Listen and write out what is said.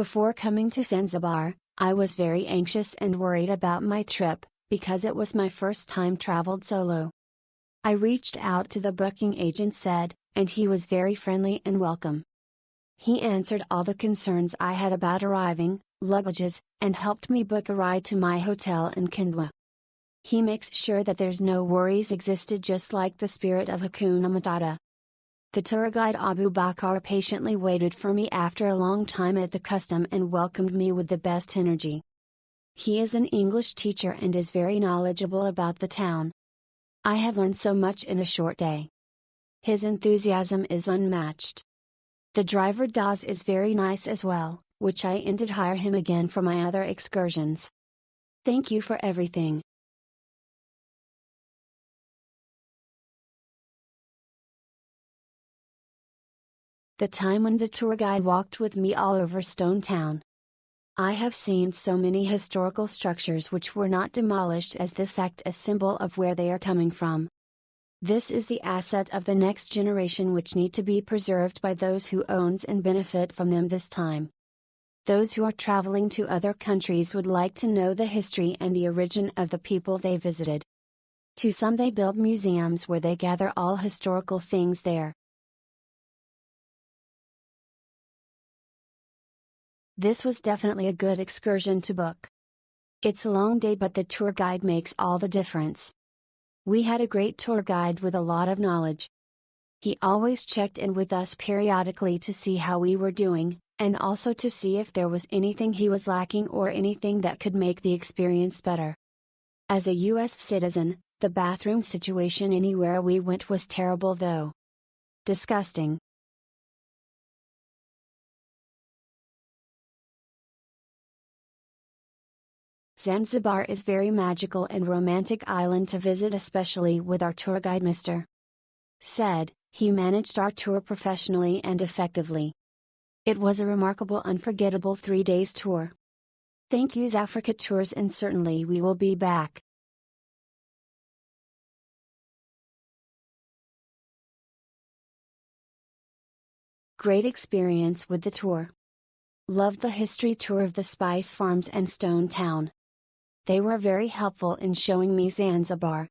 Before coming to Zanzibar, I was very anxious and worried about my trip, because it was my first time traveled solo. I reached out to the booking agent said, and he was very friendly and welcome. He answered all the concerns I had about arriving, luggages, and helped me book a ride to my hotel in Kandwa. He makes sure that there's no worries existed, just like the spirit of Hakuna Matata. The tour guide Abu Bakr patiently waited for me after a long time at the custom and welcomed me with the best energy. He is an English teacher and is very knowledgeable about the town. I have learned so much in a short day. His enthusiasm is unmatched. The driver Daz is very nice as well, which I intend to hire him again for my other excursions. Thank you for everything. The time when the tour guide walked with me all over Stone Town. I have seen so many historical structures which were not demolished, as this act a symbol of where they are coming from. This is the asset of the next generation which need to be preserved by those who owns and benefit from them this time. Those who are traveling to other countries would like to know the history and the origin of the people they visited. To some they build museums where they gather all historical things there. This was definitely a good excursion to book. It's a long day, but the tour guide makes all the difference. We had a great tour guide with a lot of knowledge. He always checked in with us periodically to see how we were doing, and also to see if there was anything he was lacking or anything that could make the experience better. As a US citizen, the bathroom situation anywhere we went was terrible though. Disgusting. Zanzibar is very magical and romantic island to visit, especially with our tour guide Mr. Said. He managed our tour professionally and effectively. It was a remarkable, unforgettable 3 days tour. Thank you Africa Tours, and certainly we will be back. Great experience with the tour. Loved the history tour of the spice farms and Stone Town. They were very helpful in showing me Zanzibar.